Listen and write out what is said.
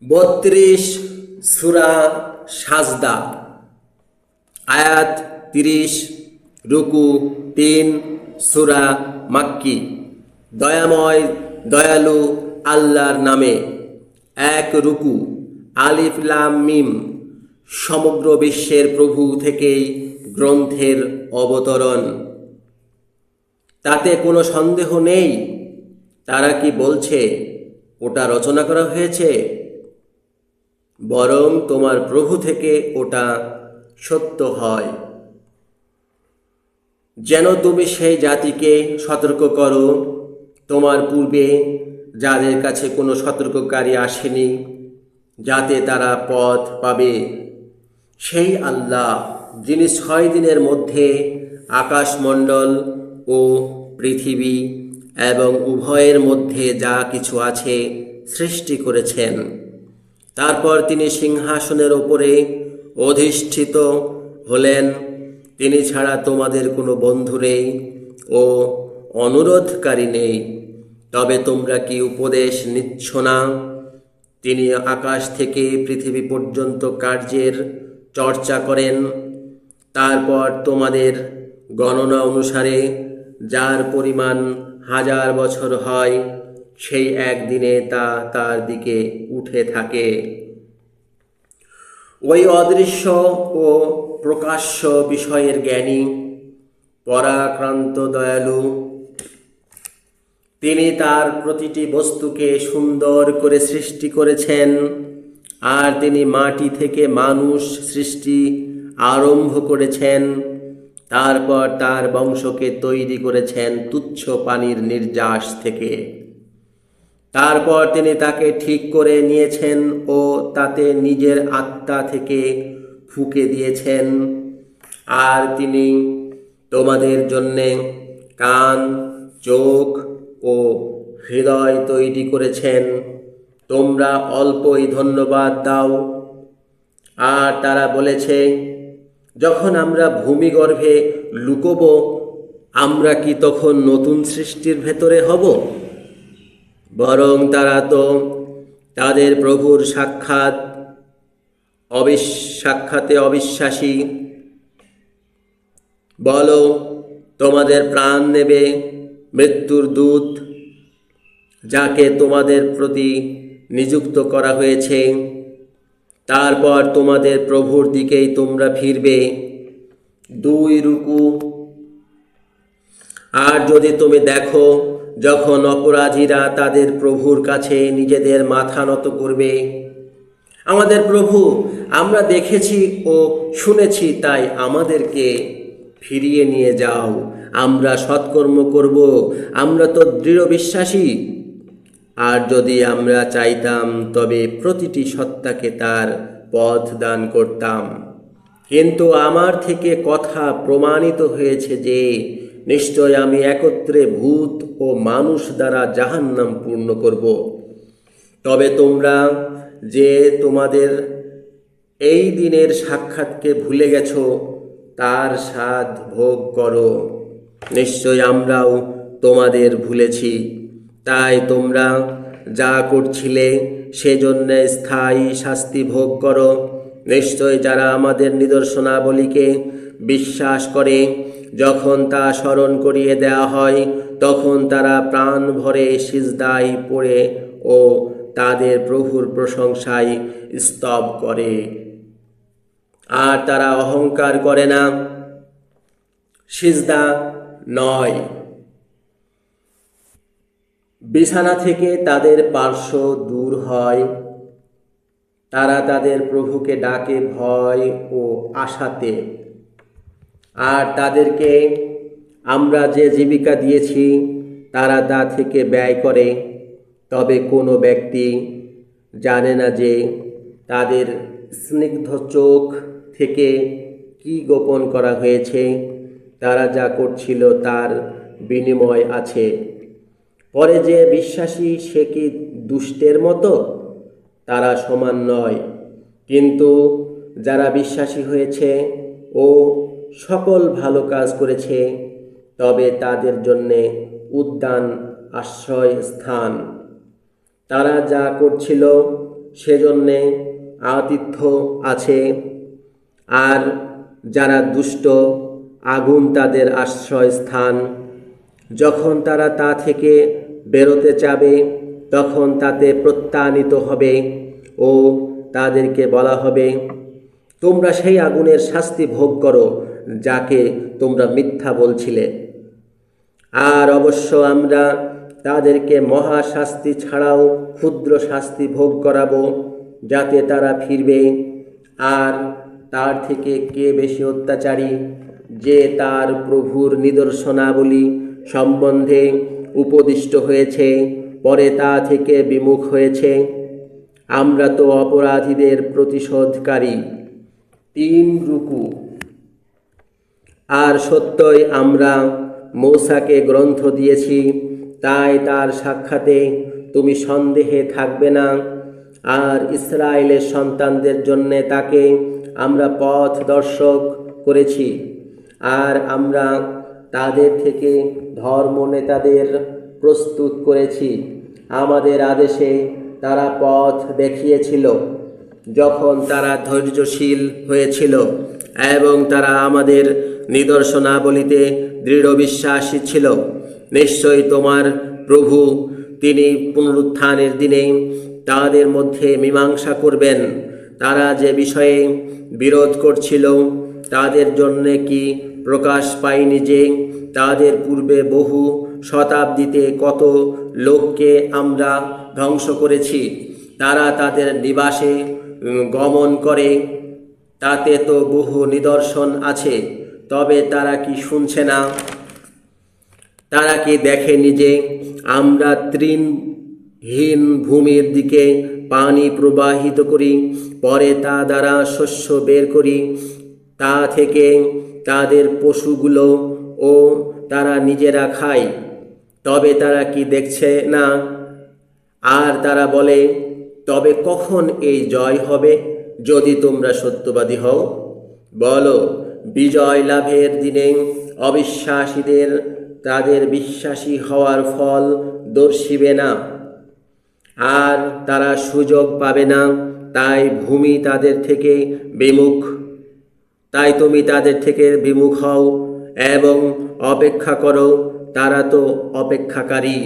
32 সূরা সাজদা আয়াত 30 রুকু 3 সূরা মাক্কি। দয়াময় দয়ালু আল্লাহর নামে। এক রুকু। আলিফ লাম মিম। সমগ্র বিশ্বের প্রভু থেকেই গ্রন্থের অবতরণ। তাতে কোনো সন্দেহ নেই। তারা কি বলছে ওটা রচনা করা হয়েছে? বরং তোমার প্রভু থেকে ওটা সত্য হয়, যেন তুমি সেই জাতিকে সতর্ক করো তোমার পূর্বে যাদের কাছে কোনো সতর্ককারী আসেনি, যাতে তারা পথ পাবে। সেই আল্লাহ যিনি 6 দিনের মধ্যে আকাশমণ্ডল ও পৃথিবী এবং উভয়ের মধ্যে যা কিছু আছে সৃষ্টি করেছেন, তারপর তিনি সিংহাসনের ওপরে অধিষ্ঠিত হলেন। তিনি ছাড়া তোমাদের কোনো বন্ধু নেই ও অনুরোধকারী নেই। তবে তোমরা কি উপদেশ নিচ্ছ না? তিনি আকাশ থেকে পৃথিবী পর্যন্ত কার্যের চর্চা করেন। তারপর তোমাদের গণনা অনুসারে যার পরিমাণ 1000 বছর হয়, সেই একদিনে তা তার দিকে উঠে থাকে। ওই অদৃশ্য ও প্রকাশ্য বিষয়ের জ্ঞানী, পরাক্রান্ত দয়ালু। তিনি তার প্রতিটি বস্তুকে সুন্দর করে সৃষ্টি করেছেন। আর তিনি মাটি থেকে মানুষ সৃষ্টি আরম্ভ করেছেন। তারপর তার বংশকে তৈরি করেছেন তুচ্ছ পানির নির্যাস থেকে। তারপর তিনি তাকে ঠিক করে নিয়েছেন ও তাতে নিজের আত্মা থেকে ফুঁকে দিয়েছেন। আর তিনি তোমাদের জন্যে কান, চোখ ও হৃদয় তৈরি করেছেন। তোমরা অল্পই ধন্যবাদ দাও। আর তারা বলেছে, যখন আমরা ভূমিগর্ভে লুকোব, আমরা কি তখন নতুন সৃষ্টির ভেতরে হব? বরং তারা তো তাদের প্রভুর সাক্ষাতে অবিশ্বাসী। বলো, তোমাদের প্রাণ নেবে মৃত্যুর দূত, যাকে তোমাদের প্রতি নিযুক্ত করা হয়েছে। তারপর তোমাদের প্রভুর দিকেই তোমরা ফিরবে। 2 রুকু। আর যদি তুমি দেখো, যখন অপরাধীরা তাদের প্রভুর কাছে নিজেদের মাথা নত করবে, আমাদের প্রভু, আমরা দেখেছি ও শুনেছি, তাই আমাদেরকে ফিরিয়ে নিয়ে যাও, আমরা সৎকর্ম করব, আমরা তো দৃঢ় বিশ্বাসী। আর যদি আমরা চাইতাম, তবে প্রতিটি সত্তাকে তার পথ দান করতাম। কিন্তু আমার থেকে কথা প্রমাণিত হয়েছে যে নিশ্চয় আমি একত্রে ভূত ও মানুষ দ্বারা জাহান্নাম পূর্ণ করব। তবে তোমরা যে তোমাদের এই দিনের সাক্ষাৎকে ভুলে গেছো, তার স্বাদ ভোগ করো। নিশ্চয় আমরাও তোমাদের ভুলেছি। তাই তোমরা যা করছিলে সেজন্য স্থায়ী শাস্তি ভোগ করো। নিশ্চয় যারা আমাদের নিদর্শনাবলীকে বিশ্বাস করে, যখন তা স্মরণ করিয়ে দেওয়া হয়, তখন তারা প্রাণ ভরে সিজদায় পড়ে ও তাদের প্রভুর প্রশংসায় স্তব করে। আর তারা অহংকার করে না। সিজদা 9। বিছানা থেকে তাদের পার্শ্ব দূর হয়। তারা তাদের প্রভুকে ডাকে ভয় ও আশাতে। আর তাদেরকে আমরা যে জীবিকা দিয়েছি, তারা তা থেকে ব্যয় করে। তবে কোনো ব্যক্তি জানে না যে তাদের স্নিগ্ধ চোখ থেকে কি গোপন করা হয়েছে। তারা যা করছিল তার বিনিময় আছে। পরে যে বিশ্বাসী, সে কি দুষ্টের মতো? তারা সমান নয়। কিন্তু যারা বিশ্বাসী হয়েছে ও সকল ভালো কাজ করেছে, তবে তাদের জন্যে উদ্যান আশ্রয় স্থান। তারা যা করছিল সেজন্যে আতিথ্য আছে, আর যারা দুষ্ট আগুন তাদের আশ্রয়স্থান। যখন তারা তা থেকে বেরোতে চাবে তখন তাতে প্রত্যানীত হবে ও তাদেরকে বলা হবে, তোমরা সেই আগুনের শাস্তি ভোগ করো যাকে তোমরা মিথ্যা বলছিলে। আর অবশ্য আমরা তাদেরকে মহা শাস্তি ছাড়াও ক্ষুদ্র শাস্তি ভোগ করাবো, যাতে তারা ফিরবে। আর তার থেকে কে বেশি অত্যাচারী, যে তার প্রভুর নিদর্শনাবলী সম্বন্ধে উপদিষ্ট হয়েছে, পরে তা থেকে বিমুখ হয়েছে। আমরা তো অপরাধীদের প্রতিশোধকারী। 3 রুকু। আর সত্যই আমরা মূসাকে গ্রন্থ দিয়েছি, তাই তার সাক্ষাতে তুমি সন্দেহে থাকবে না। আর ইসরায়েলের সন্তানদের জন্যে তাকে আমরা পথ দর্শক করেছি। আর আমরা তাদের থেকে ধর্ম নেতাদের প্রস্তুত করেছি। আমাদের আদেশে তারা পথ দেখিয়েছিল যখন তারা ধৈর্যশীল হয়েছিল, এবং তারা আমাদের নিদর্শনাবলীতে দৃঢ় বিশ্বাসী ছিল। নিশ্চয়ই তোমার প্রভু, তিনি পুনরুত্থানের দিনে তাদের মধ্যে মীমাংসা করবেন। তারা যে বিষয়ে বিরোধ করছিল তাদের জন্যে কি প্রকাশ পায়নি যে তাদের পূর্বে বহু শতাব্দীতে কত লোককে আমরা ধ্বংস করেছি। তারা তাদের নিবাসে গমন করে, তাতে তো বহু নিদর্শন আছে, তবে তারা কি শুনছে না? তারা কি দেখেনি যে আমরা তৃণহীন ভূমির দিকে পানি প্রবাহিত করি, পরে তা দ্বারা শস্য বের করি, তা থেকে তাদের পশুগুলো ও তারা নিজেরা খায়? তবে তারা কি দেখছে না? আর তারা বলে, তবে কখন এই জয় হবে, যদি তোমরা সত্যবাদী হও? বলো, বিজয় লাভের দিনে অবিশ্বাসীদের তাদের বিশ্বাসী হওয়ার ফল দর্শিবে না, আর তারা সুযোগ পাবে না। তাই ভূমি তাদের থেকে বিমুখ, তাই তুমি তাদের থেকে বিমুখ হও এবং অপেক্ষা করো, তারা তো অপেক্ষাকারী।